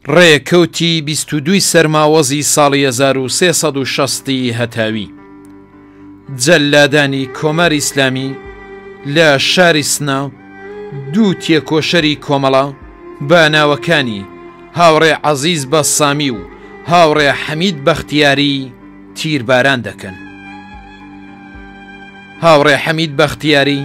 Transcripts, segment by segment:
ڕێکەوتی 22 سەرماوەزی ساڵی 1360 هەتاوی جەلادانی کۆماری ئیسلامی لە شاری سنا دوو تێکۆشەری کۆمەڵە بە ناوەکانی هاوڕێ عەزیز بەسامی و هاوڕێ حەمید بەختیاری تیرباران دەکەن. هاوڕێ حەمید بەختیاری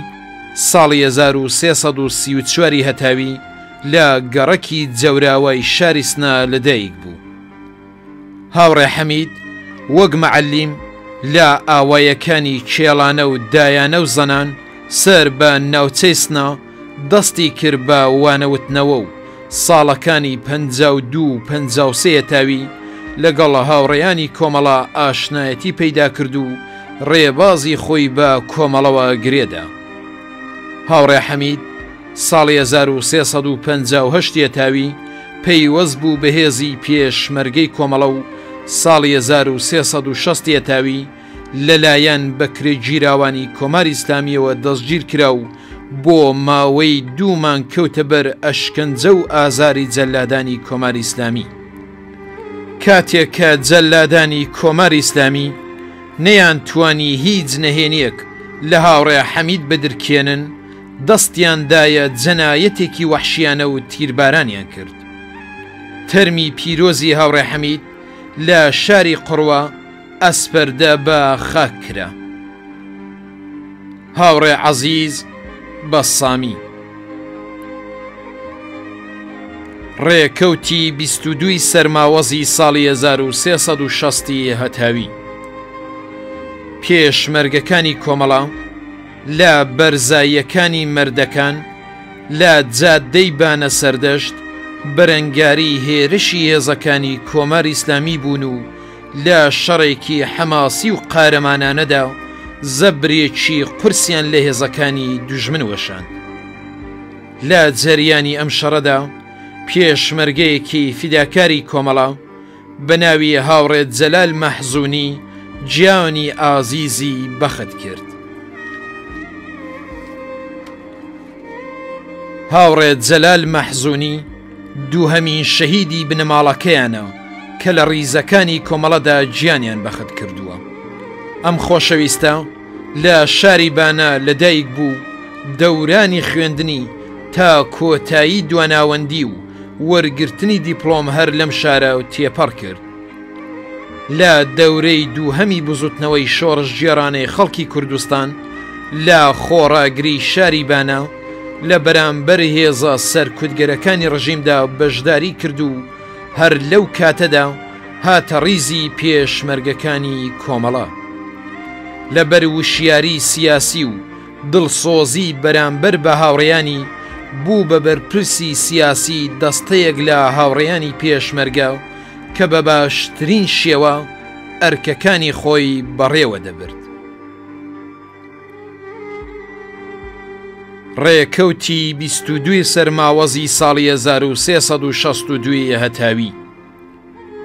ساڵی 1334 هەتاوی لە گەڕەکی جەوراوای شاری سنا لەدایک بوو. هاوڕێ حەمید وەک مەعەلیم لە ئاوایەکانی کێڵانە و دایانە و زەنان سەر بە ناوچەی سنا دەستی کرد بە وانەوتنەوە و ساڵەکانی 52 و 53 هەتاوی لەگەڵ هاوڕێیانی کۆمەڵە ئاشنایەتی پەیدا کرد و ڕێبازی خۆی بە کۆمەڵەوە گرێدا. هاوڕێ حەمید ساڵی 1358 هەتاوی پەیوەست بوو بەهێزی پێشمەرگەی کۆمەڵە و ساڵی 1360 هەتاوی لەلایەن بەکرێگیراوانی کۆماری ئیسلامیەوە دەستگیر کرا و بۆ ماوەی 2 مانگ کەوتە بەر ئەشکەنجە و ئازاری جەلادانی کۆماری ئیسلامی. کاتێک کە جەلادانی کۆماری ئیسلامی نەیان توانی هیچ نەهێنیەک لە هاوڕێ حەمید بەدرکێنن، دەستیاندایە جەنایەتێکی وەحشیانە و تیربارانیان کرد. تەرمی پیرۆزی هاوڕێ حەمید لە شاری قڕوە ئەسپەردە بە خاک کرا. هاوڕێ عەزیز بەسامی ڕێکەوتی 22 سەرماوەزی ساڵی 1360 هەتاوی پێشمەرگەکانی کۆمەڵە لە بەرزاییەکانی مەردەکان لە جادەی بانە سەردەشت بەرەنگاری هێرشی هێزەکانی کۆماری ئیسلامی بوون و لە شەڕێکی حەماسی و قارەمانانەدا زەبرێکی قورسیان لە هێزەکانی دوژمن وەشاند. لە جەریانی ئەم شەڕەدا پێشمەرگەیەکی فیداکاری کۆمەڵە بە ناوی هاوڕێ جەلال مەحزوونی گیانی ئازیزی بەخت کرد. هاوڕێ جەلال مەحزوونی دووهەمین شەهیدی بنەماڵەکەیانە کە لە ڕیزەکانی کۆمەڵەدا گیانیان بەخت کردووە. ئەم خۆشەویستە لە شاری بانە لەدایک بوو، دەورانی خوێندنی تا کۆتایی دواناوەندی و وەرگرتنی دیپلۆم هەر لەم شارە و تێپەڕ کرد. لە دەورەی دووهەمی بزوتنەوەی شۆڕش گێڕانەی خەڵکی کوردستان لە خۆڕاگری شاری بانە لە بەرامبەر هێزە سەرکوتگەرەکانی ڕژیمدا بەشداری کرد و هەر لەو کاتەدا هاتە ڕیزی پێشمەرگەکانی کۆمەڵە. لە بەر وشیاری سیاسی و دڵسۆزی بەرامبەر بە هاوڕێیانی بوو بە بەرپرسی سیاسی دەستەیەک لە هاوڕێیانی پێشمەرگە کە بە باشترین شێوە ئەرکەکانی خۆی بەڕێوە دەبرد. ڕێکەوتی 22 سەرماوەزی ساڵی 1362 هەتاوی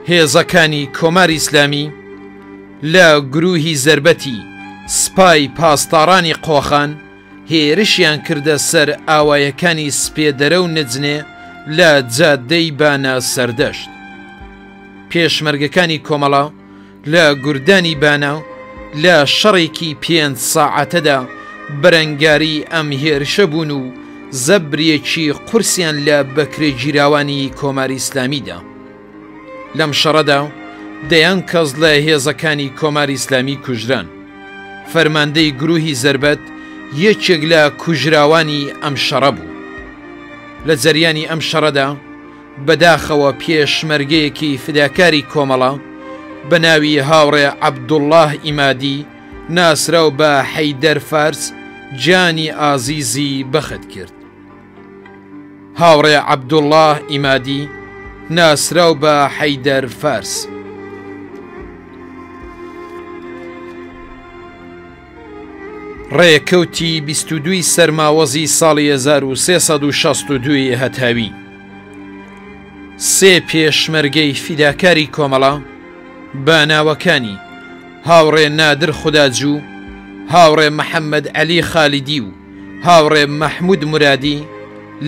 هێزەکانی کۆماری ئیسلامی لە گروهی زەربەتی سپای پاسدارانی قۆخان هێرشیان کردە سەر ئاوایەکانی سپێدەرە و نجنێ لە جادەی بانە سەردەشت. پێشمەرگەکانی کۆمەڵە لە گوردانی بانە لە شەڕێکی 5 ساعەتەدا بەرەنگاری ئەم هێرشە بوون و زەبرێکی قورسیان لە بەکرێگیراوانی کۆماری ئیسلامیدا. لەم شەڕەدا دەیان کەس لە هێزەکانی کۆماری ئیسلامی کوژران. فەرماندەی گروهی زەربەت یەکێک لە کوژراوانی ئەم شەڕە بوو. لە جەریانی ئەم شەڕەدا بەداخەوە پێشمەرگەیەکی فداکاری کۆمەڵە بە ناوی هاوڕێ عەبدوڵڵاه ئیمادی ناسراو بە حەیدەر فارس گیانی ئازیزی بەخت کرد. هاوڕێ عەبدوڵڵاه ئیمادی ناسراو بە حەیدەر فارس. ڕێکەوتی 22 سەرماوەزی ساڵی 1362 هەتاوی سێ پێشمەرگەی فیداکاری کۆمەڵە بە ناوەکانی هاوڕێ نادر خوداجوو، هاوڕێ محەممەد عەلی خالیدی و هاوڕێ مەحموود مرادی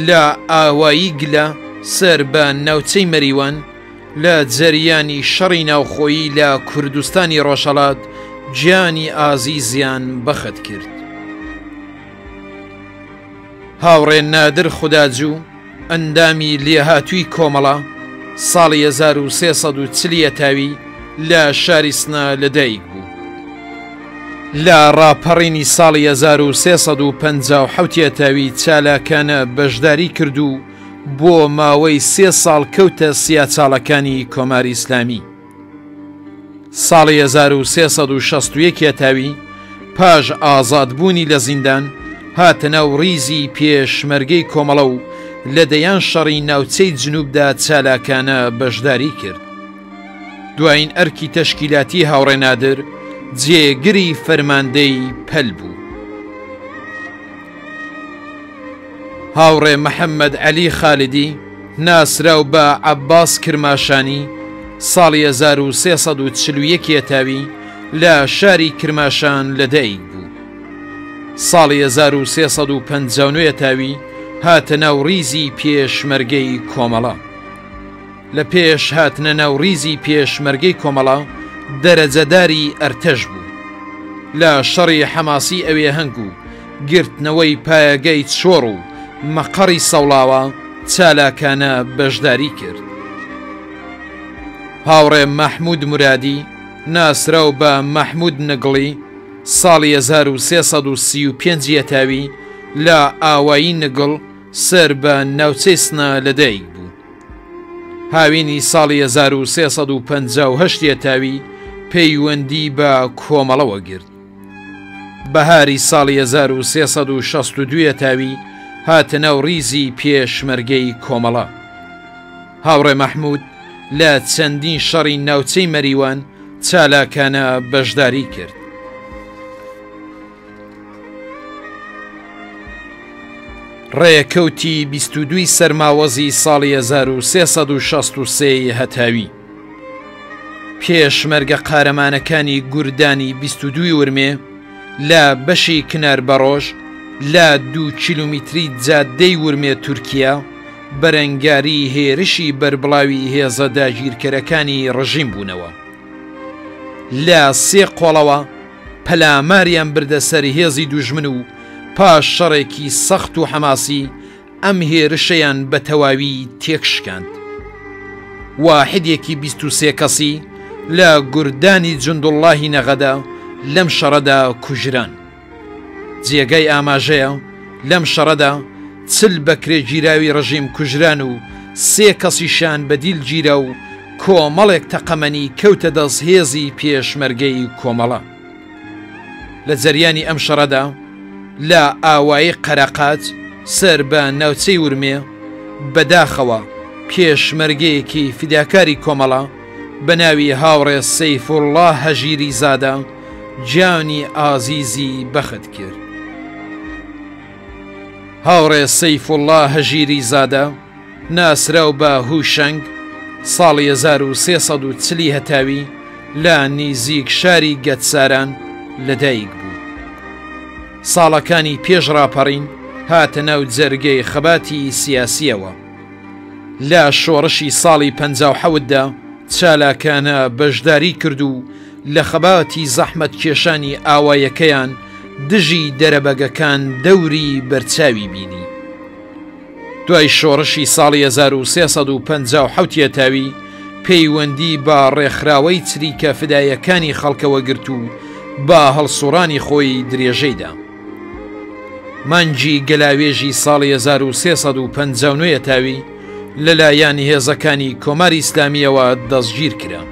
لە ئاوایی گلە سەر بە ناوچەی مەریوان لە جەریانی شەڕی ناوخۆیی لە کوردستانی ڕۆژهەڵات گیانی ئازیزیان بەخت کرد. هاوڕێ نادر خوداجوو ئەندامی لێهاتووی کۆمەڵە ساڵی 1340 تاوی لە شاری سنە لەدایک بوو. لە ڕاپەڕینی ساڵی 1357 تاوی چالاکانە بەشداری کرد و بۆ ماوەی 3 ساڵ کەوتە سیاچاڵەکانی کۆماری ئیسلامی. ساڵی 1361 تاوی پاش ئازادبوونی لە زیندان هاتە ناو ڕیزی پێشمەرگەی کۆمەڵە و لەدەیان شەڕی ناوچەی جنوبدا چالاکانە بەشداری کرد. دوایین ئەرکی تەشکیلاتی هاوڕێ نادر جێگری فەرماندەی پەل بوو. هاوڕێ محەممەد عەلی خالدی ناسراو بە عەباس کرماشانی ساڵی 1341 تاوی لە شاری کرماشان لەدایک بوو. ساڵی 1359 تاوی هاتە ناو ڕیزی پێشمەرگەی کۆمەڵە. لە پێش هاتنە ناو ڕیزی پێشمەرگەی کۆمەڵە دەرەجەداری ئەرتەش بوو. لە شەڕی حەماسی ئەوێ هەنگ و گرتنەوەی پایەگەی چۆڕ و مەقەڕی سەوڵاوە چالاکانە بەشداری کرد. هاوڕێ مەحموود مرادی ناسراو بە مەحموود نگڵی ساڵی 1335 تاوی لە ئاوایی نگڵ سەر بە ناوچەی سنە لەدایک بوو. هاوینی ساڵی 1358 تاوی پەیوەندی بە کۆمەڵەوە گرت. بەهاری ساڵی 1362 تاوی هاتە ناو ڕیزی پێشمەرگەی کۆمەڵە. هاوڕێ مەحموود لە چەندین شەڕی ناوچەی مەریوان چالاکانە بەشداری کرد. ڕێکەوتی 22 سەرماوەزی ساڵی 1363 هەتاوی پێشمەرگە قارەمانەکانی گوردانی 22 ورمێ لە بەشی کنار بەڕۆژ لە 2 کیلومتری جادەی ورمێ تورکیا بەرەنگاری هێرشی بەربڵاوی هێزە داگیرکەرەکانی ڕژیم بوونەوە. لە 3 قۆڵەوە پەلاماریان بردە سەر هێزی دوژمن و پاش شەڕێکی سەخت و حەماسی ئەم هێرشەیان بە تەواوی تێکشکاند. واحدێکی 23 کەسی لە گوردانی جندوڵڵاهی نەغەدا لەم شەڕەدا کوژران. جێگەی ئاماژەیە لەم شەڕەدا چل بەکرێ گیراوی ڕژیم کوژران و 3 کەسیشان بەدیل گیرە و کۆمەڵێک تەقەمەنی کەوتە دەست هێزی پێشمەرگەی کۆمەڵە. لە جەریانی ئەم شەڕەدا لە ئاوایی قەرەقات سەر بە ناوچەی ورمێ بەداخەوە پێشمەرگەیەکی فیداکاری کۆمەڵە بە ناوی هاوڕێ سەیفوڵڵا هەژیری زادە گیانی ئازیزی بەخت کرد. هاوڕێ سەیفوڵڵا هەژیری زادە ناسراو بە هوشەنگ ساڵی 1340 هەتاوی لە نزیک شاری گەتساران لەدایک بوو. ساڵەکانی پێش ڕاپەڕین هاتە ناو جەرگەی خەباتی سیاسیەوە. لە شۆڕشی ساڵی 57دا چالاکانە بەشداری کرد و لە خەباتی زەحمەت کێشانی ئاوایەکەیان دژی دەرەبەگەکان دەوری بەرچاوی بینی. دوای شۆڕشی ساڵی 1357 تاوی پەیوەندی بە ڕێکخراوەی چریکە فدایەکانی خەڵکەوە گرت و با هەڵسوڕانی خۆی درێژەیدا. مانگی گەلاوێژی ساڵی 1359 تاوی لەلایەن هێزەکانی کۆماری ئیسلامیەوە دەستگیر کرا.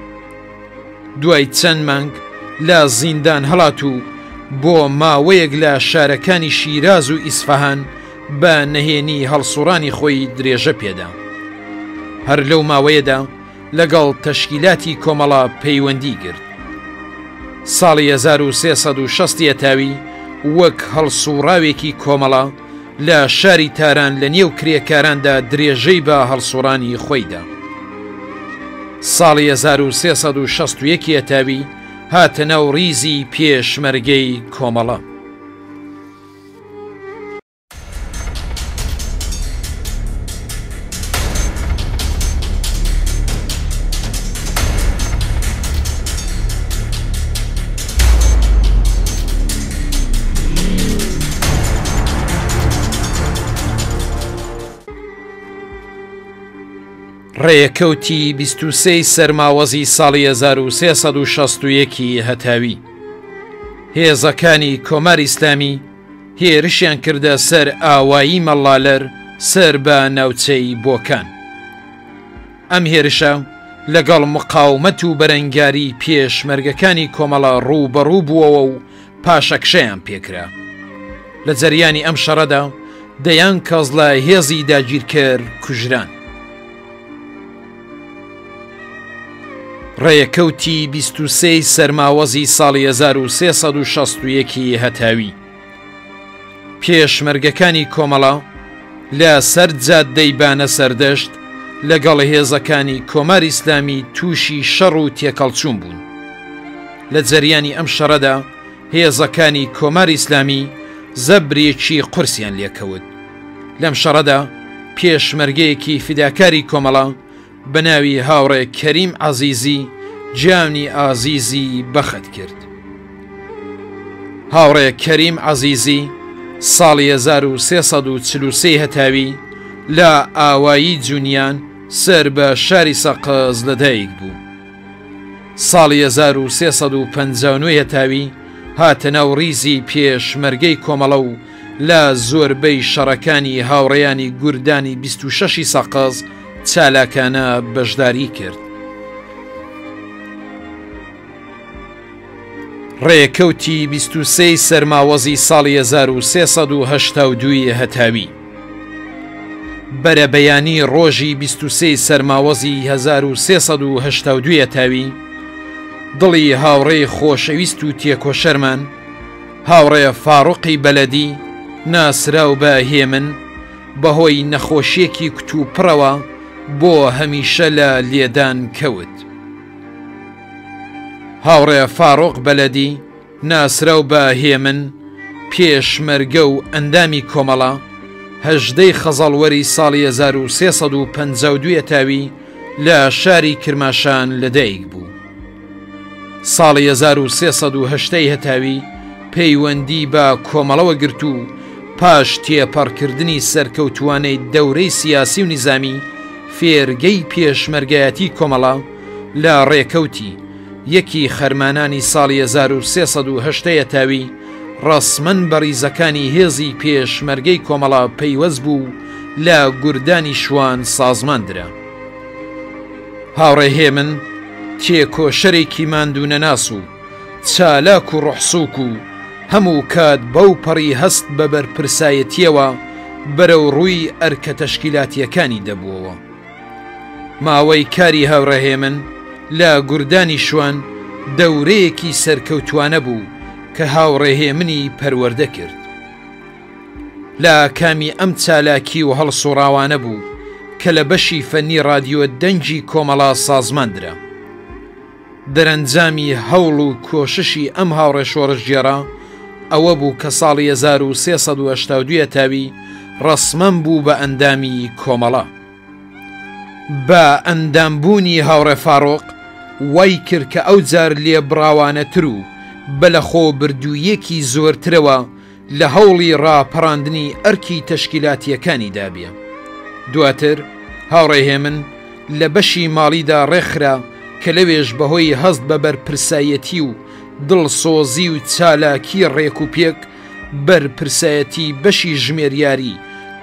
دوای چەند مانگ لە زیندان هەڵات و بۆ ماوەیەک لە شارەکانی شیراز و ئیسفەهان بە نەهێنی هەڵسوڕانی خۆی درێژە پێدا. هەر لەو ماوەیەدا لەگەڵ تەشکیلاتی کۆمەڵە پەیوەندی گرت. ساڵی 1360 تاوی وەک هەڵسوڕاوێکی کۆمەڵە لە شاری تاران لە نێو کرێکاراندا درێژەی بە هەڵسوڕانی خۆیدا. ساڵی 1361 تاوی هاتە ناو ڕیزی پێشمەرگەی کۆمەڵە. ڕێکەوتی 23 سەرماوەزی ساڵی 1361 هەتاوی هێزەکانی کۆمار ئیسلامی هێرشیان کردە سەر ئاوایی مەڵالەر سەر بە ناوچەی بۆکان. ئەم هێرشە لەگەڵ مقاومەت و بەرەنگاری پێشمەرگەکانی کۆمەڵە ڕووبەڕوو بووەوە و پاشەکشەیان پێکرا. لە جەریانی ئەم شەڕەدا دەیان کەس لە هێزی داگیرکەر کوژران. ڕێکەوتی 23 سەرماوەزی ساڵی 1361 هەتاوی پێشمەرگەکانی کۆمەڵە لە سەر جادەی بانە سەردەشت لەگەڵ هێزەکانی کۆمار ئیسلامی تووشی شەڕ و تێکەڵچوون بوون. لە جەریانی ئەم شەڕەدا هێزەکانی کۆمار ئیسلامی زەبرێکی قورسیان لێکەوت. لەم شەڕەدا پێشمەرگەیەکی فیداکاری کۆمەڵە بە ناوی هاوڕێ کەریم عەزیزی جیانی ئازیزی بەخت کرد. هاوڕێ کەریم عەزیزی ساڵی 1343 هەتاوی لە ئاوایی جوونیان سەر بە شاری سەقز لەدایک بوو. ساڵی 1359 هەتاوی هاتە ناو ڕیزی پێشمەرگەی کۆمەڵە و لە زۆربەی شەڕەکانی هاوڕێیانی گوردانی 26 سەقز چالاکانە بەشداری کرد. ڕێکەوتی 23 سەرماوەزی ساڵی 1382 هەتاوی بەرەبەیانی ڕۆژی 23 سەرماوەزی 1382 هەتاوی دڵی هاوڕێی خۆشەویست و تێکۆشەرمان هاوڕێ فاڕوقی بەلەدی ناسراو بە هێمن بەهۆی نەخۆشیەکی کتوپڕەوە بۆ هەمیشە لە لێدان کەوت. هاوڕێ فاڕۆق بەلەدی ناسراو بە هێمن پێشمەرگە و ئەندامی کۆمەڵە 18 خەزەڵوەری ساڵی 1352 تاوی لە شاری کرماشان لەدایک بوو. ساڵی 1380 هەتاوی پەیوەندی بە کۆمەڵەوە گرت و پاش تێپەڕکردنی سەرکەوتوانەی دەورەی سیاسی و نیزامی فێرگەی پێشمەرگایەتی کۆمەڵە لە ڕێکەوتی یەکی خەرمانانی ساڵی 1380 تاوی ڕسمەن بەڕیزەکانی هێزی پێشمەرگەی کۆمەڵە پەیوەست بوو لە گوردانی شوان سازماندرا. هاوڕێ هێمن تێکۆشەرێکی ماندوونە ناس و چالاک و ڕوحسووک و هەموو کات بەو پەڕی هەست بە بەرپرسایەتیەوە بەرەو ڕووی ئەرکە تەشکیلاتیەکانی دەبووەوە. ماوەی کاری هاوڕێ هێمن لە گوردانی شوان دەورەیەکی سەرکەوتوانە بوو کە هاوڕێ هێمنی پەروەردە کرد. لە کامی ئەم چالاکی و هەڵسوڕاوانە بوو کە لە بەشی فەنی رادیۆ دەنجی کۆمەڵا سازماندرا. دەرەنجامی هەوڵ و کۆششی ئەم هاوڕێ شۆڕژگێڕا ئەوە بوو کە ساڵی 1382 تاوی ڕسمەن بوو بە ئەندامی کۆمەڵە. بە ئەندامبوونی هاوڕێ فاڕۆق وای کرد کە ئەو جار لێبڕاوانەتر و بە لە خۆ بردوویەکی زۆرترەوە لە هەوڵی ڕاپەڕاندنی ئەرکی تەشکیلاتیەکانی دابێ. دواتر هاوڕێ هێمن لە بەشی ماڵیدا ڕێکخرا کە لەوێش بەهۆی هەست بە بەرپرسایەتی و دڵسۆزی و چالاکی ڕێک و پێک بەرپرسایەتی بەشی ژمێریاری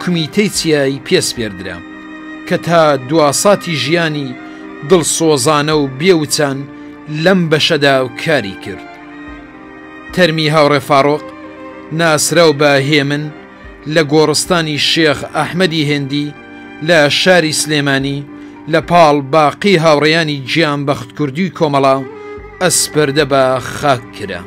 کومیتەی چیایی پێسپێردرا کە تا دواساتی ژیانی دڵسۆزانە و بێوچان لەم بەشەدا و کاری کرد. تەرمی هاوڕێ فاڕۆق ناسراو بە هێمن لە گۆڕستانی شێخ ئەحمەدی هێندی لە شاری سلێمانی لە پاڵ باقی هاوڕێیانی گیان بەختکردوی کۆمەڵا ئەسپەردە بە خاک کرا.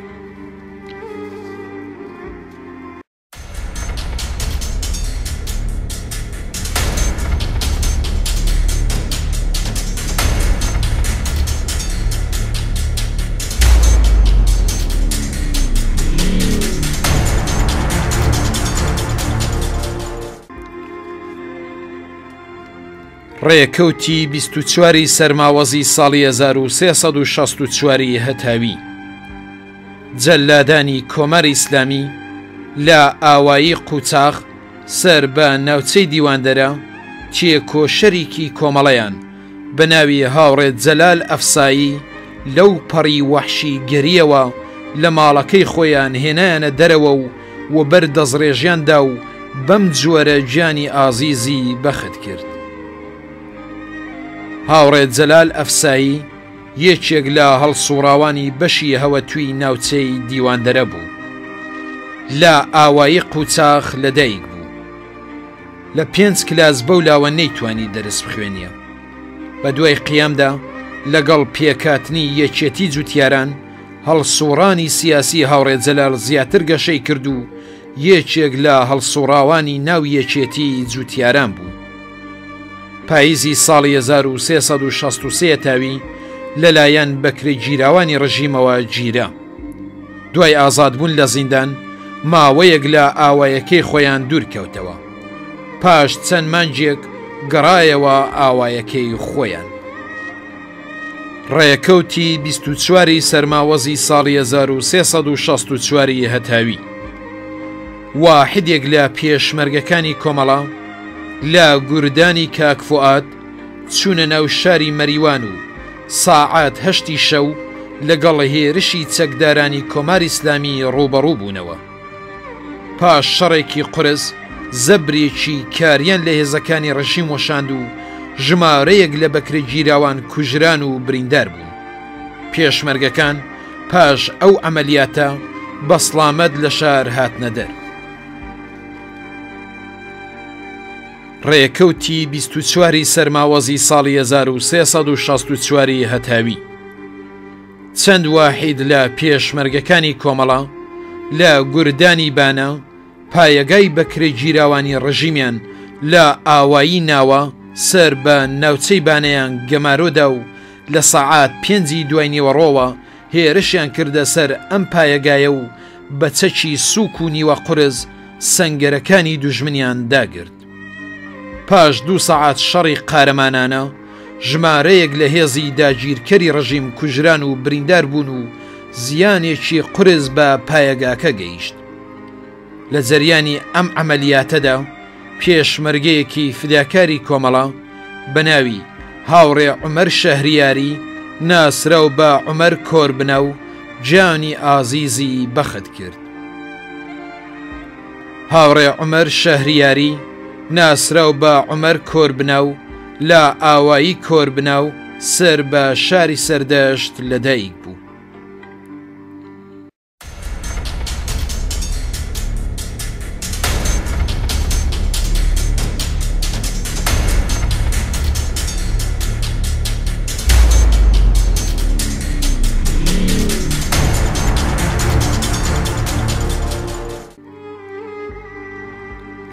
ڕێکەوتی 24 سەرماوەزی ساڵی 1364 هەتاوی جەلادانی کۆمەری ئیسلامی لە ئاوایی قوچاق سەر بە ناوچەی دیواندەرە چێکۆشەرێکی کۆمەڵەیان بەناوی هاوڕێت جەلال ئەفسایی لەو پەڕی وەحشی گەریەوە لە ماڵەکەی خۆیان هێنایانە دەرەوە و بەر دەزڕێژیاندا و بەم جۆرە گیانی ئازیزی بەخت کرد. هاوڕێت جەلال ئەفسایی یەکێک لە هەڵسوڕاوانی بەشی هەوەتوی ناوچەی دیواندەرە بوو. لە ئاوایی قوچاخ لەدایک بوو. لە 5 کلاس بەولاوە نەیتوانی دەرس بخوێنیە. بە دوای قیامدا لەگەڵ پێکاتنی یەکێتی جوتیاران هەڵسوڕانی سیاسی هاوڕێت جەلال زیاتر گەشەی کرد و یەکێک لە هەڵسوڕاوانی ناو یەکێتی جوتیاران بوو. پاییزی ساڵی 1363 تاوی لەلایەن بەکرێ گیراوانی ڕژیمەوە گیرا. دوای ئازادبوون لە زیندان ماوەیەک لە ئاوایەکەی خۆیان دوورکەوتەوە. پاش چەند مانجێک گەڕایەوە ئاوایەکەی خۆیان. ڕێکەوتی 24 سەرماوەزی ساڵی 1364 هەتاوی واحدێک لە پێشمەرگەکانی کۆمەڵا لە گوردانی کاکفوئات چوونە ناو شاری مەریوان و ساعات 8 شەو لەگەڵ هێرشی چەکدارانی کۆماری ئیسلامی ڕوبەڕوو بوونەوە. پاش شەڕێکی قورس زەبرێکی کاریان لە هێزەکانی ڕژیم وەشاند و ژمارەیەک لە بەکرێ گیراوان کوژران و بریندار بوون. پێشمەرگەکان پاش ئەو ئەمەلیاتە بە سڵامەت لە شار هاتنە دەر. ڕێکەوتی 24 سەرماوەزی ساڵی 1364 هەتاوی چەند واحید لە پێشمەرگەکانی کۆمەڵا لە گوردانی بانە پایەگای بەکرێ گیراوانی ڕژیمیان لە ئاوایی ناوە سەر بە ناوچەی بانەیان گەمارۆدا و لە ساعات 5 دوای نیوەڕۆوە هێرشیان کردە سەر ئەم پایەگایە و بە چەکی سووک و نیوە قورس سەنگەرەکانی دوژمنیان داگرت. پاش 2 ساعات شەڕی قارەمانانە ژمارەیەک لە هێزی داگیرکەری ڕژیم کوژران و بریندار بوون و زیانێکی قورس بە پایەگاکە گەیشت. لە جەریانی ئەم ئەمەلیاتەدا پێشمەرگەیەکی فداکاری کۆمەڵا بەناوی هاوڕێ عومەر شەهریاری ناسرا و بە عومەر کۆربنە و گیانی ئازیزی بەخت کرد. هاوڕێ عومەر شەهریاری ناسرا و بە عومەر کۆربنە و لە ئاوایی کۆربنە و سەر بە شاری سەردەشت لەدایک بوو.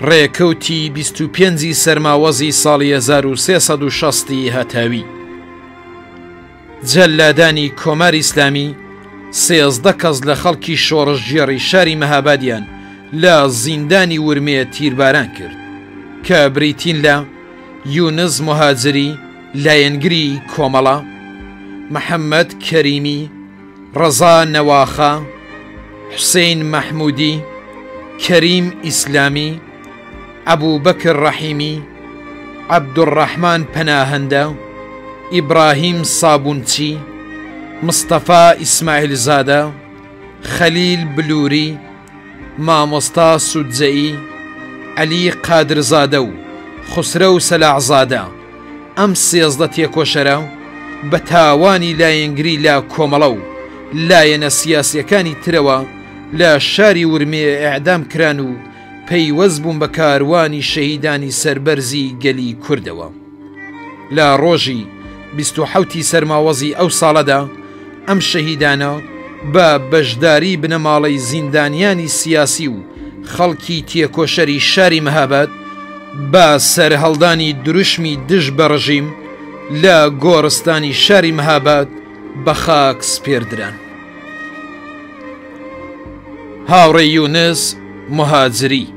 ڕێکەوتی 25 سەرماوەزی ساڵی 1360 هەتاوی جەلادانی کۆماری ئیسلامی 13 کەس لە خەڵکی شۆڕشجێڕی شاری مەهابادیان لە زیندانی ورمێ تیرباران کرد کە بریتین لە یونس مهاجری لایەنگری کۆمەڵا، محەممەد کەریمی، ڕەزا نەواخە، حوسێن مەحمودی، کەریم ئیسلامی، ئەبوو بەکر ڕەحیمی، عەبدوڕەحمان پەناهەندە، ئیبراهیم سابونچی، مستەفا ئیسماعیل زادە، خەلیل بلووری، مامۆستا سودجەئی، عەلی قادرزادە و خوسرە و سەلاحزادە. ئەم 13 تێکۆشەرە بە تاوانی لایەنگری لە کۆمەڵە و لایەنە سیاسیەکانی ترەوە لە شاری ورمێ ئیعدام کران و پەیوەست بوون بە کاروانی شەهیدانی سەربەرزی گەلی کوردەوە. لە ڕۆژی 27 سەرماوەزی ئەو ساڵەدا ئەم شەهیدانە بە بەشداری بنەماڵەی زیندانیانی سیاسی و خەڵکی تێکۆشەری شاری مەهاباد بە سەرهەڵدانی دروشمی دژ بە ڕژیم لە گۆڕستانی شاری مەهاباد بە خاک سپێردران. هاوڕێ یونس مهاجری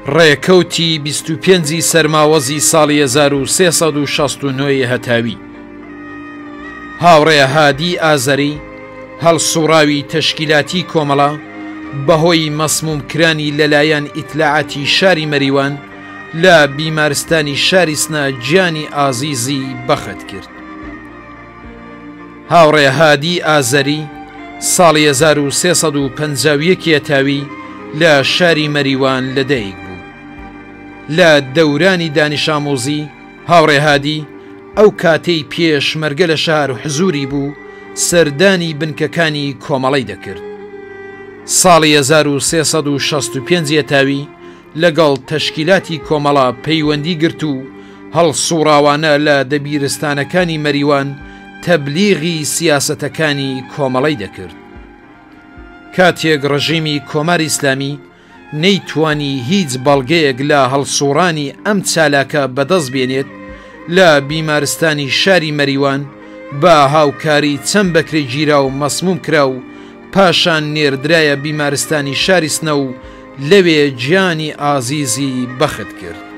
ڕێکەوتی 25 سەرماوەزی ساڵی 1369 هەتاوی هاوڕێ هادی ئازەری هەڵسوڕاوی تەشکیلاتی کۆمەڵا بەهۆی مەسمومکرانی لەلایەن ئیتلاعاتی شاری مەریوان لە بیمارستانی شاری سنا گیانی ئازیزی بەخت کرد. هاوڕێ هادی ئازەری ساڵی 1351 تاوی لە شاری مەریوان لەدایک بوو. لە دەورانی دانیشامۆزی هاوڕێ هادی ئەو کاتەی پێشمەرگە لە شار و حزوری بوو سەردانی بنکەکانی کۆمەڵی دەکرد. ساڵی 1365 تاوی لەگەڵ تەشکیلاتی کۆمەڵا پەیوەندی گرت و هەڵسوڕاوانە لە دەبیرستانەکانی مەریوان تەبلیغی سیاسەتەکانی کۆمەڵی دەکرد. کاتێک ڕژیمی کۆماری ئیسلامی نەیتوانی هیچ بەڵگەیەک لە هەڵسوڕانی ئەم چالاکە بەدەست بێنێت لە بیمارستانی شاری مەریوان بە هاوکاری چەند بەکرێ گیرا و مەسموم کرا و پاشان نێردرایە بیمارستانی شاری سنە و لەوێ گیانی ئازیزی بەخت کرد.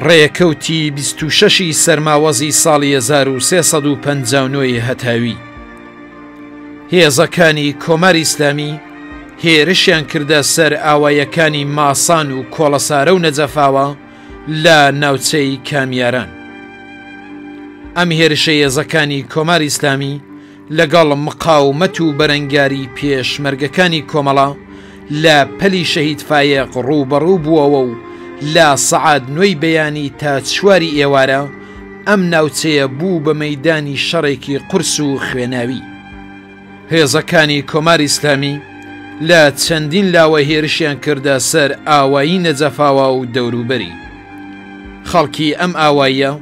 ڕێکەوتی 26 سەرماوەزی ساڵی 1359 هەتاوی هێزەکانی کۆماری ئیسلامی هێرشیان کردە سەر ئاوایەکانی ماسان و کۆڵەسارە و نەجەفاوە لە ناوچەی کامیاران. ئەم هێرشە هێزەکانی کۆماری ئیسلامی لەگەڵ مقاومەت و بەرەنگاری پێشمەرگەکانی کۆمەڵا لە پەلی شەهید فایق ڕووبەڕوو بووەوە و لا سەعات نوێی بەیانی تا چواری ئێوارە ئەم ناوچەیە بوو بە مەیدانی شەڕێکی قورس و خوێناوی. هێزەکانی کۆماری ئیسلامی لە چەندین لاوە هێرشیان کردە سەر ئاوایی نەجەفاوە و دەوروبەری. خەڵکی ئەم ئاواییە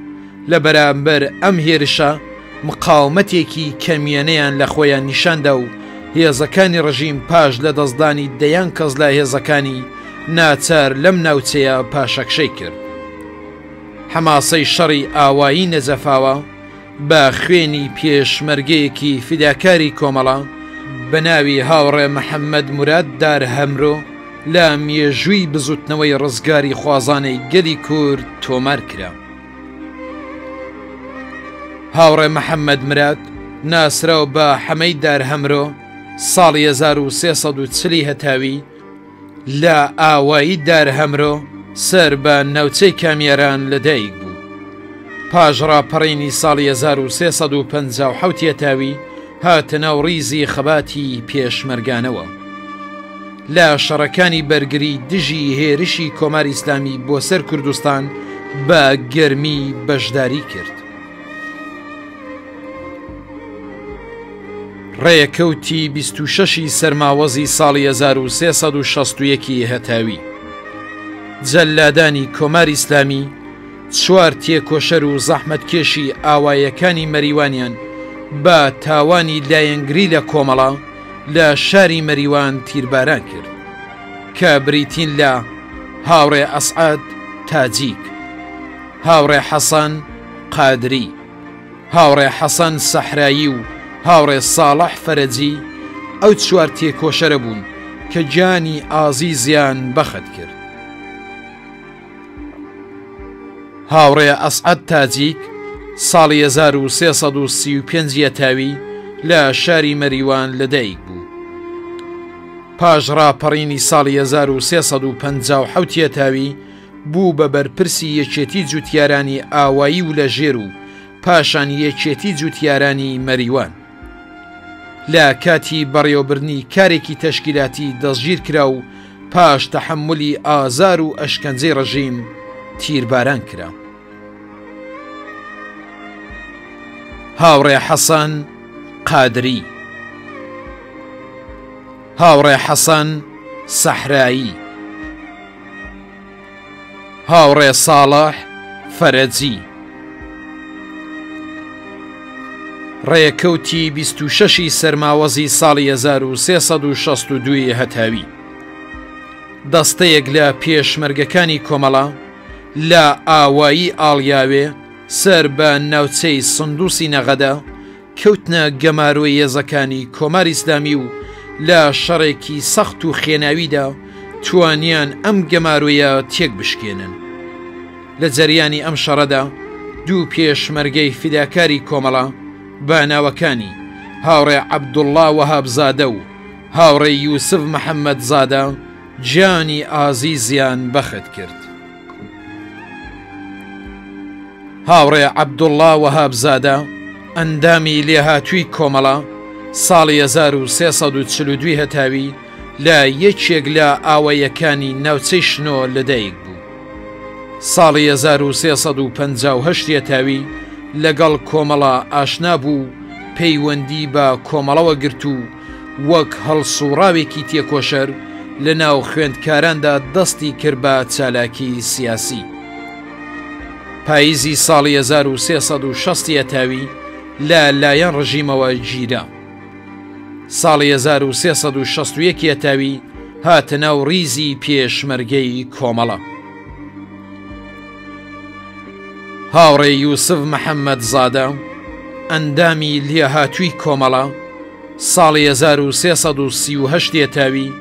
لە بەرامبەر ئەم هێرشە مقاومەتێکی کەمیانەیان لە خۆیان نیشاندا و هێزەکانی ڕژیم پاش لە دەستدانی دەیان کەس لە هێزەکانی ناچار لەم ناوچەیە پاشەکشەی کرد. حەماسەی شەڕی ئاوایی نەجەفاوە بە خوێنی پێشمەرگەیەکی فیداکاری کۆمەڵە بە ناوی هاوڕێ محەممەد موراد دار هەمرۆ لە مێژووی بزوتنەوەی ڕزگاری خوازانەی گەلی کورد تۆمار کرا. هاوڕێ محەممەد مراد ناسراو بە حەمەی دار هەمرۆ ساڵی 1340 هەتاوی لە ئاوایی دار هەمرۆ سەر بە ناوچەی کامیاران لەدایک بوو. پاش ڕاپەڕینی ساڵی 1357 تاوی هاتە ناو ڕیزی خەباتی پێشمەرگانەوە. لە شەڕەکانی بەرگری دژی هێرشی کۆماری ئیسلامی بۆ سەر کوردستان بە گەرمی بەشداری کرد. ڕێکەوتی 26 سەرماوەزی ساڵی 1361 هەتاوی جەلادانی کۆماری ئیسلامی چوار تێکۆشەر و زەحمەتکێشی ئاوایەکانی مەریوانیان بە تاوانی لایەنگری لە کۆمەڵە لە شاری مەریوان تیرباران کرد کە بریتین لە هاوڕێ ئەسعاد تاجیک، هاوڕێ حەسەن قادری، هاوڕێ حەسەن سەحرایی و هاوڕێ ساڵح فەرەجی. ئەو چوار تێکۆشەرە بوون کە گیانی ئازیزیان بەخت کرد. هاوڕێ ئەسعەد تاجیک ساڵی 1335 تاوی لە شاری مەریوان لەدایک بوو. پاش ڕاپەڕینی ساڵی 1357 تاوی بوو بە بەرپرسی یەکێتی جوتیارانی ئاوایی و لە ژێر و پاشان یەکێتی جوتیارانی مەریوان. لە کاتی بەڕێوەبردنی کارێکی تەشکیلاتی دەستگیر کرا و پاش تەحملی ئازار و ئەشکەنجەی ڕژیم تیرباران کرا. هاوڕێ حەسەن قادری، هاوڕێ حەسەن سەحرایی، هاوڕێ ساڵح فەرەجی. ڕێکەوتی 26 سەرماوەزی ساڵی 1362 هەتاوی دەستەیەک لە پێشمەرگەکانی کۆمەڵە لە ئاوایی ئاڵیاوێ سەر بە ناوچەی سندوسی نەغەدا کەوتنە گەمارۆی هێزەکانی کۆماری ئیسلامی و لە شەڕێکی سەخت و خێناویدا توانیان ئەم گەمارویە تێک بشکێنن. لە جەریانی ئەم شەڕەدا دوو پێشمەرگەی فیداکاری کۆمەڵە بە ناوەکانی هاوڕێ عەبدوڵڵا وەهابزادە و هاوڕێ یوسف محەممەد زادە گیانی ئازیزیان بەخت کرد. هاوڕێ عەبدوڵڵا وەهابزادە ئەندامی لێهاتووی کۆمەڵە ساڵی 1342 هەتاوی لە یەکێک لە ئاوایەکانی ناوچەی شنۆ لەدایک بوو. ساڵی 1358 هەتاوی لەگەڵ کۆمەڵە ئاشنا بوو، پەیوەندی بە کۆمەڵەوە گرت و وەک هەڵسوڕاوێکی تێکۆشەر لە ناو خوێندکاراندا دەستی کرد بە چالاکی سیاسی. پاییزی ساڵی 1360 هەتاوی لە لایەن ڕژیمەوە گیرا. ساڵی 1361 هەتاوی هاتە ناو ڕیزی پێشمەرگەی کۆمەڵە. هاوڕێ یوسف محەممەد زادە ئەندامی لێهاتووی کۆمەڵە ساڵی 1338 هەتاوی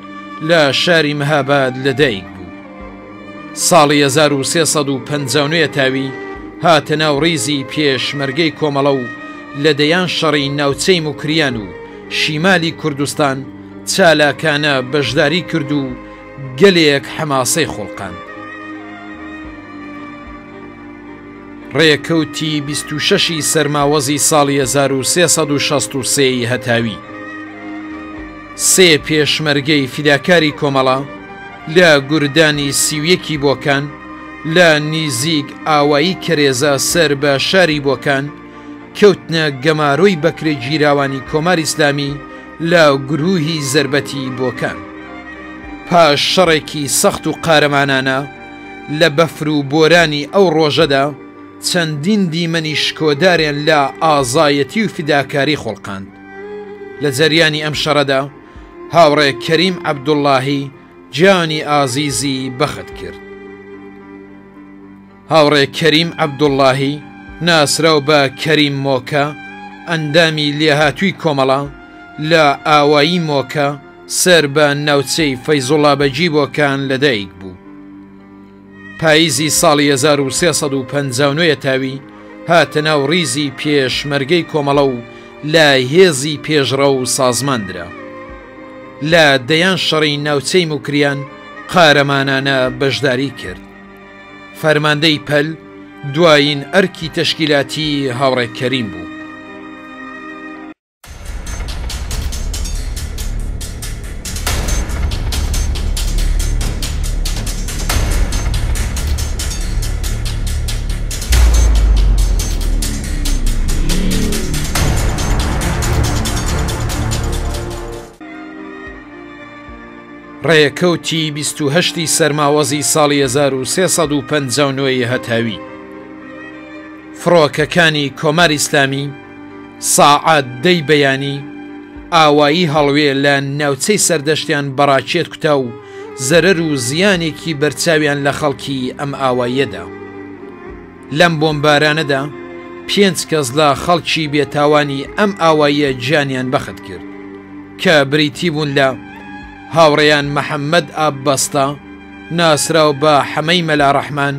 لە شاری مەهاباد لەدایک بوو. ساڵی 1359 هەتاوی هاتە ناو ڕیزی پێشمەرگەی کۆمەڵە و لەدەیان شەڕی ناوچەی موکریان و شیمالی کوردستان چالاکانە بەشداری کرد و گەلێک حەماسەی خوڵقاند. ڕێکەوتی 26 سەرماوەزی ساڵی 1363 هەتاوی سێ پێشمەرگەی فیداکاری کۆمەڵە لە گوردانی سیویەکی بۆکان لە نیزیک ئاوایی کەرێزە سەر بە شاری بۆکان کەوتنە گەمارۆی بەکرێ گیراوانی کۆمار ئیسلامی لە گروهی زەربەتی بۆکان. پاش شەڕێکی سەخت و قارەمانانە لە بەفر و بۆرانی ئەو ڕۆژەدا چەندین دیمەنی شکۆداریان لە ئازایەتی و فیداکاری خوڵقاند. لە جەریانی ئەم شەڕەدا هاوڕێ کەریم عەبدوڵڵاهی گیانی ئازیزی بەخت کرد. هاوڕێ کەریم عەبدوڵڵاهی ناسراو بە کەریم مۆکە ئەندامی لێهاتووی کۆمەڵە لە ئاوایی مۆکە سەر بە ناوچەی فەیزوڵڵا بەجی بۆکان لەدایک بوو. پاییزی ساڵی 1359 هەتاوی هاتە ناو ڕیزی پێشمەرگەی کۆمەڵە و لە هێزی پێشڕە و سازماندرا. لە دەیان شەڕی ناوچەی موکریان قارەمانانە بەشداری کرد. فەرماندەی پەل دوایین ئەرکی تەشکیلاتی هاوڕێ کەریم بوو. ڕێکەوتی 28 سەرماوەزی ساڵی 1359 هەتاوی فڕۆکەکانی کۆمار ئیسلامی ساعات دەی بەیانی ئاوایی هەڵوێ لە ناوچەی سەردەشتیان بەڕاکێت کوتا و زەرەر و زیانێکی بەرچاویان لە خەڵکی ئەم ئاواییەدا. لەم بۆمبارانەدا 5 کەس لە خەڵکی بێتاوانی ئەم ئاواییە گیانیان بەخت کرد کە بریتی بوون لە هاوڕێیان محەممەد ئاببەستە ناسراو بە حەمەی مەلا ڕەحمان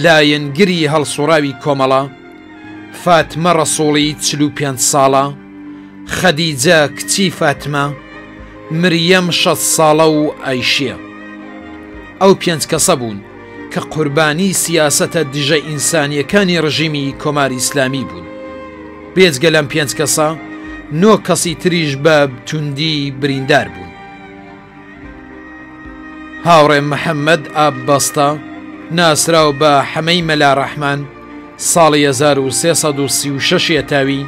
لایەنگری هەڵسوڕاوی کۆمەڵە، فاتمە ڕەسوڵی 45 ساڵە، خەدیجە کچی فاتمە، مریەم 6 ساڵە و ئایشێ. ئەو 5 کەسە بوون کە قوربانی سیاسەتە دژە ئینسانیەکانی ڕژیمی کۆماری ئیسلامی بوون. بێجگە لەم 5 کەسە 9 کەسی تریش بە توندی بریندار بوون. هاوڕێ محەممەد ئاببەستە ناسراو بە حەمەی مەلا ڕەحمان ساڵی 1336 هەتاوی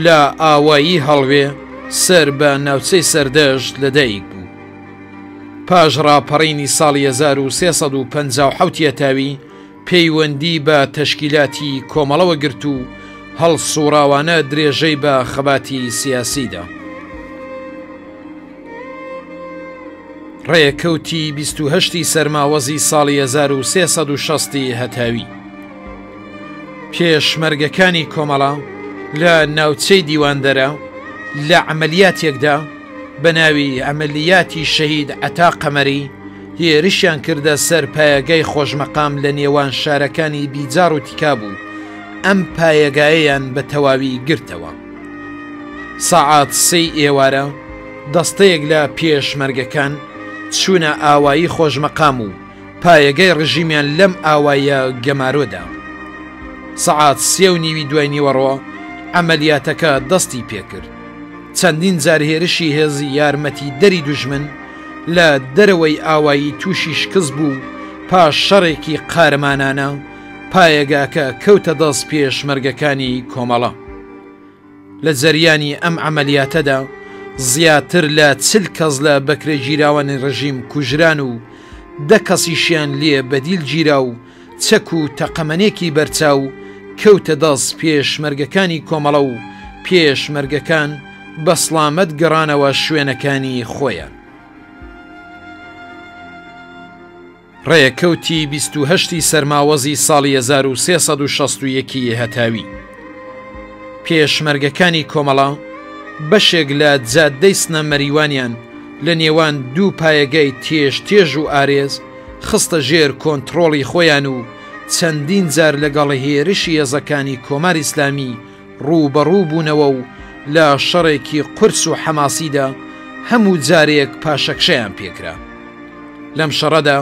لە ئاوایی هەڵوێ سەر بە ناوچەی سەردەشت لەدایک بوو. پاش ڕاپەڕینی ساڵی 1357 هەتاوی پەیوەندی بە تەشکیلاتی کۆمەڵەوە گرت و هەڵسوڕاوانە درێژەی بە خەباتی سیاسیدا. ڕێکەوتی 28 سەرماوەزی ساڵی 1360 هەتاوی پێشمەرگەکانی کۆمەڵە لە ناوچەی دیواندەرە لە عملیاتێکدا بەناوی ئەمەلیاتی شەهید عەتا قەمەری هێرشیان کردە سەر پایەگای خۆشمەقام لە نێوان شارەکانی بیجار و تیکا بوو. ئەم پایەگایەیان بە تەواوی گرتەوە. ساعات 3 ئێوارە دەستەیەک لە پێشمەرگەکان چوونە ئاوایی خۆشمەقام و پایەگای ڕژیمیان لەم ئاوایە گەمارۆدا. ساعات 3:30 دوای نیوەڕۆ ئەمەلیاتەکە دەستی پێکرد. چەندین جار هێرشی هێزی یارمەتی دەری دوژمن لە دەرەوەی ئاوایی تووشی شکست بوو. پاش شەڕێکی قارەمانانە پایەگاکە کەوتە دەست پێشمەرگەکانی کۆمەڵە. لە جەریانی ئەم ئەمەلیاتەدا زیاتر لە 40 کەس لە بەکرێگیراوانی ڕژیم کوژران و 10 کەسیشیان لێ بەدیل گیرا و چەک و تەقەمەنێکی بەرچاو کەوتە دەست پێشمەرگەکانی کۆمەڵە و پێشمەرگەکان بە سڵامەت گەڕانەوە شوێنەکانی خۆیان. ڕێکەوتی 28 سەرماوەزی ساڵی 1361 هەتاوی پێشمەرگەکانی کۆمەڵە بەشێک لە جادەی سنەمەریوانیان لە نێوان دوو پایەگای تێژ و ئارێز خستە ژێر کۆنتڕۆڵی خۆیان و چەندین جار لەگەڵ هێرشی هێزەکانی کۆمار ئیسلامی ڕووبەڕوو بوونەوە و لە شەڕێکی قورس و حەماسیدا هەموو جارێک پاشەکشەیان پێکرا. لەم شەڕەدا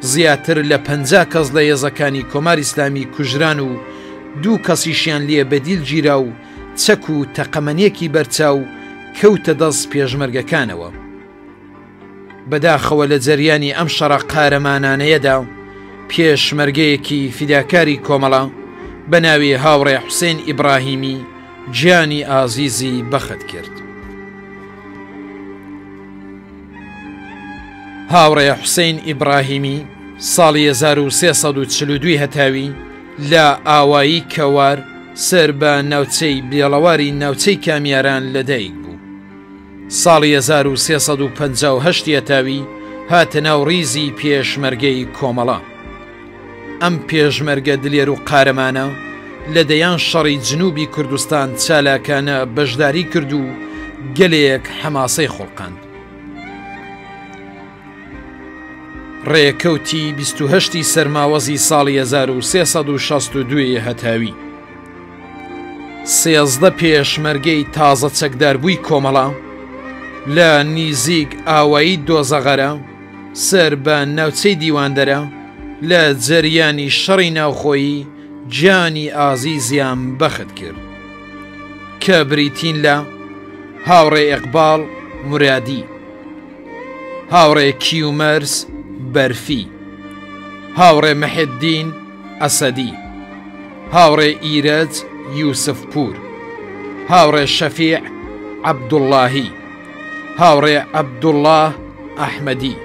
زیاتر لە 50 کەس لە هێزەکانی کۆمار ئیسلامی کوژران و 2 کەسیشیان لێ بەدیل گیرا و چەک و تەقەمەنێکی بەرچاو کەوتە دەست پێشمەرگەکانەوە. بەداخەوە لە جەریانی ئەم شەڕە قارەمانانەیەدا پێشمەرگەیەکی فیداکاری کۆمەڵە بە ناوی هاوڕێ حوسێن ئیبراهیمی گیانی ئازیزی بەخت کرد. هاوڕێ حوسێن ئیبراهیمی ساڵی 1342 هەتاوی لە ئاوایی کەوار سەر بە ناوچەی بێڵەواری ناوچەی کامیاران لەدایک بوو. ساڵی 1358 هەتاوی هاتە ناو ڕیزی پێشمەرگەی کۆمەڵە. ئەم پێشمەرگە دلێر و قارەمانە لەدەیان شەڕی جنوبی کوردستان چالاکانە بەشداری کرد و گەلێک حەماسەی خوڵقاند. ڕێکەوتی 28 سەرماوەزی ساڵی 1362 هەتاوی 13 پێشمەرگەی تازە چەکداربووی کۆمەڵە لە نیزیک ئاوایی دۆزەغەرە سەر بە ناوچەی دیواندەرە لە جەریانی شەڕی ناوخۆیی گیانی ئازیزیان بەخت کرد کە بریتین لە هاوڕێ ئیقباڵ مورادی، هاوڕێ کیومەرس بەرفی، هاوڕێ مەحێددین ئەسەدی، هاوڕێ ئیرەج یوسف پور، هاوڕێ شەفیع عەبدوڵڵاهی، هاوڕێ عەبدوڵڵاه ئەحمەدی،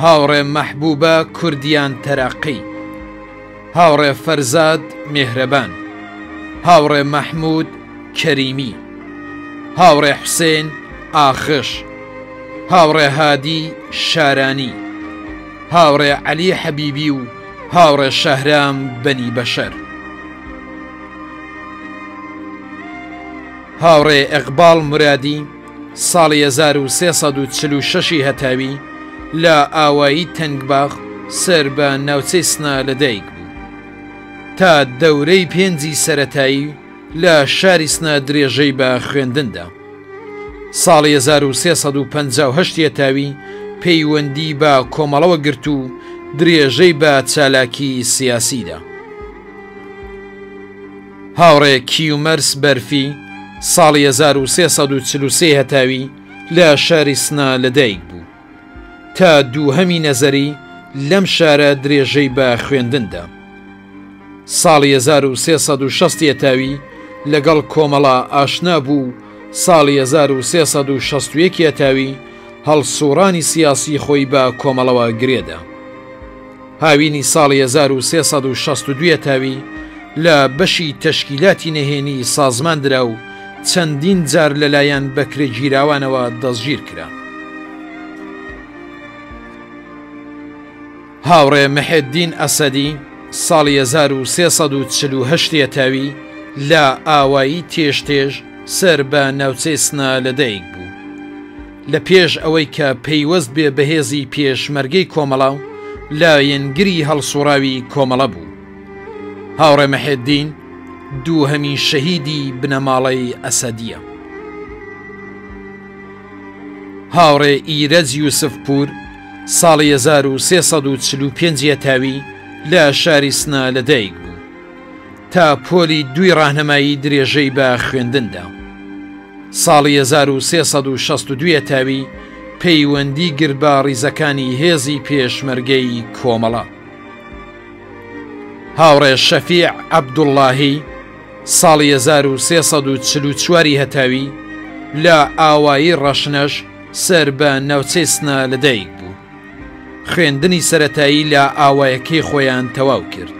هاوڕێ مەحبوبە کوردیان تەراقی، هاوڕێ فەرزاد میهرەبان، هاوڕێ مەحموود کەریمی، هاوڕێ حوسێن ئاخش، هاوڕێ هادی شارانی، هاوڕێ عەلی حەبیبی و هاوڕێ شەهرام بەنی بەشەر، هاوڕێ ئیقباڵ مورادی ساڵی 1346 هەتاوی لە ئاوایی تەنگباخ سەر بە ناوچەی سنا لەدایک بوو تا دەورەی پێنجی سەرەتایی لە شاری سنا درێژەی بە خوێندندا. ساڵی 1358 هەتاوی پەیوەندی بە کۆمەڵەوە گرت و درێژەی بە چالاکی سیاسیدا. هاوڕێ کیومەرس بەرفی ساڵی 1343 هەتاوی لە شاری سنا لەدایک بوو تا دووهەمی نەزەری لەم شارە درێژەی بە خوێندندا. ساڵی 1360 هەتاوی لەگەڵ کۆمەڵە ئاشنا بوو. ساڵی 1361 هەتاوی هەڵسوڕانی سیاسی خۆی بە کۆمەڵەوە گرێدا. هاوینی ساڵی 1362 هەتاوی لە بەشی تەشکیلاتی نەهێنی سازماندرا و چەندین جار لەلایەن بەکرێگیراوانەوە دەستگیر کرا. هاوڕێ مەحێددین ئەسەدی ساڵی 1348 هەتاوی لە ئاوایی تێژ سەر بە ناوچەی سنا لەدایک بوو لە پێش ئەوەی کە پەیوەست بێ بەهێزی پێشمەرگەی کۆمەڵە لایەنگری هەڵسوڕاوی کۆمەڵە بوو. هاوڕێ مەحێددین دووهەمین شەهیدی بنەماڵەی ئەسەدیە. هاوڕێ ئیرەج یوسف پور ساڵی 1345 تاوی لە شاری سنە لەدایک بوو تا پۆلی دوی ڕاهنەمایی درێژەی بە خوێندندا. ساڵی 1362 تاوی پەیوەندی گرت بە ڕیزەکانی هێزی پێشمەرگەی کۆمەڵە. هاوڕێ شەفیع عەبدوڵڵاهی ساڵی 1344 هەتاوی لە ئاوایی ڕەشنەش سەر بە ناوچەی سنە لەدایک بوو. خوێندنی سەرەتایی لە ئاوایەکەی خۆیان تەواو کرد.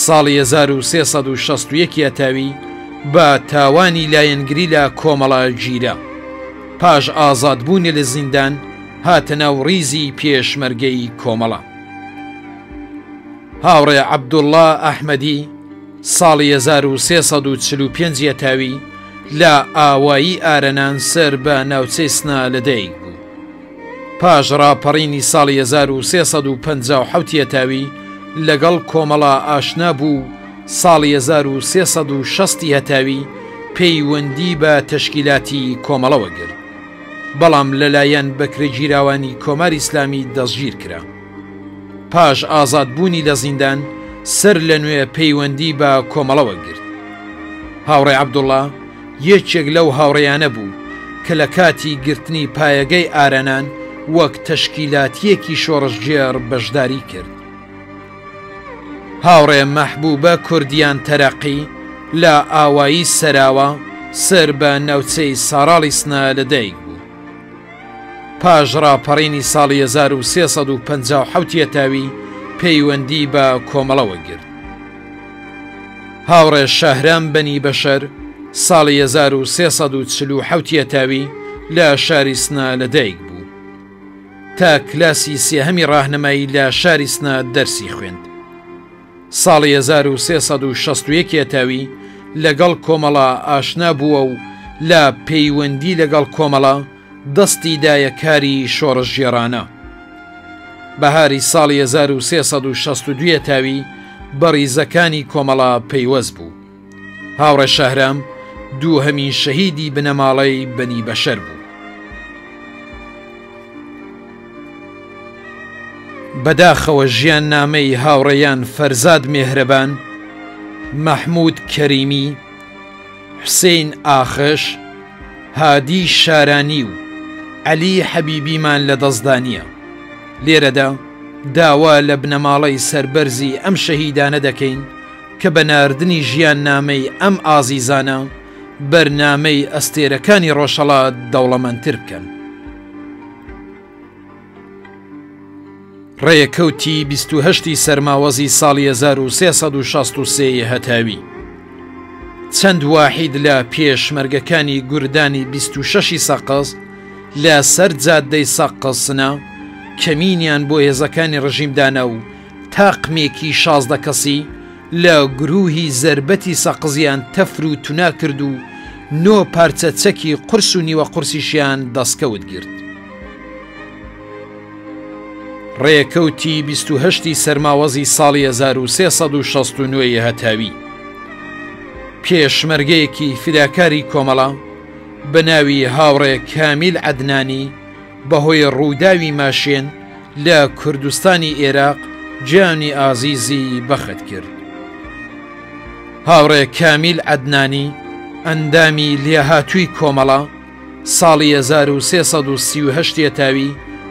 ساڵی 1361 هەتاوی بە تاوانی لایەنگری لە کۆمەڵە گیرە. پاش ئازادبوونی لە زیندان هاتە ناو ڕیزی پێشمەرگەی کۆمەڵە. هاوڕێ عەبدوڵڵا ئەحمەدی ساڵی 1345 هەتاوی لە ئاوایی ئارەنان سەر بە ناوچەی سنە لەدایک بوو. پاش ڕاپەڕینی ساڵی 1357 هەتاوی لەگەڵ کۆمەڵە ئاشنا بوو. ساڵی 1360 هەتاوی پەیوەندی بە تەشکیلاتی کۆمەڵەوە گرت، بەڵام لەلایەن بەکرێگیراوانی کۆماری ئیسلامی دەستگیر کرا. پاش ئازادبوونی لە زیندان سەر لە نوێ پەیوەندی بە کۆمەڵەوە گرت. هاوڕێ عەبدوڵڵا یەکێک لەو هاوڕێیانە بوو کە لە کاتی گرتنی پایەگەی ئارەنان وەک تەشکیلاتیەکی شۆڕشجێر بەشداری کرد. هاوڕێ مەحبوبە کوردیان تەرەقی لە ئاوایی سەراوە سەر بە ناوچەی ساراڵی سنە لەدایک بوو. پاش ڕاپەڕینی ساڵی 1357 هەتاوی پەیوەندی بە کۆمەڵەوە گرت. هاوڕێ شەهرام بەنی بەشەر ساڵی 1347 هەتاوی لە شاری سنە لەدایک بوو تا کلاسی سێهەمی ڕاهنەمایی لە شاری سنە دەرسی خوێند. ساڵی 1361 هەتاوی لەگەڵ کۆمەڵە ئاشنا بووە و لە پەیوەندی لەگەڵ کۆمەڵە دەستی دایە کاری شۆڕژگێڕانە. بەهاری ساڵی 1362 هەتاوی بە ڕیزەکانی کۆمەڵە پەیوەست بوو. هاوڕێ شەهرام دووهەمین شەهیدی بنەماڵەی بەنی بەشەر بوو. بەداخەوە ژیان نامەی هاوڕێیان فەرزاد مێهرەبان، مەحموود کەریمی، حوسێن ئاخش، هادی شارانی و عەلی حەبیبیمان لە دەستدانیە. لێرەدا داوا لە بنەماڵەی سەربەرزی ئەم شەهیدانە دەکەین کە بە ناردنی ژیان نامەی ئەم ئازیزانە بەرنامەی ئەستێرەکانی ڕۆژهەڵات دەوڵەمەندتر بکەن. ڕێکەوتی 28 سەرماوەزی ساڵی 1363 هەتاوی چەند واحید لە پێشمەرگەکانی گوردانی 26 سەقز لە سەر جادەی سەقزسنە کەمینیان بۆ هێزەکانی ڕژیمدانە و تاقمێکی 16 کەسی لە گروهی زەربەتی سەقزیان تەفر و تونا کرد و 9 پارچە چەکی قورس و نیوە قورسیشیان دەستکەوت گرت. ڕێکەوتی 28 سەرماوەزی ساڵی 1369 هەتاوی پێشمەرگەیەکی فیداکاری کۆمەڵە بە ناوی هاوڕێ کامیل عەدنانی بەهۆی ڕووداوی ماشێن لە کوردستانی عێراق گیانی ئازیزی بەخت کرد. هاوڕێ کامیل عەدنانی ئەندامی لێهاتووی کۆمەڵە ساڵی 1338 هەتاوی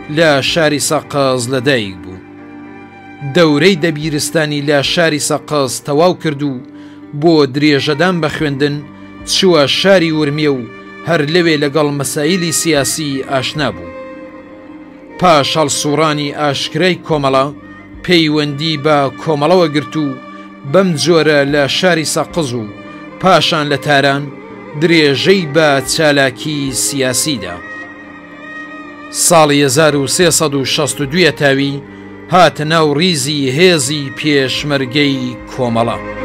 لە شاری سەقز لەدایک بوو. دەورەی دەبیرستانی لە شاری سەقز تەواو کرد و بۆ درێژەدان بە خوێندن چووە شاری ورمیە و هەر لەوێ لەگەڵ مەسائیلی سیاسی ئاشنا بوو. پاش هەڵسوڕانی ئاشکرای کۆمەڵە پەیوەندی بە کۆمەڵەوە گرت و بەم جۆرە لە شاری سەقز و پاشان لە تاران درێژەی بە چالاکی سیاسیدا. ساڵی 1362 هەتاوی هاتە ناو ڕیزی هێزی پێشمەرگەی کۆمەڵە.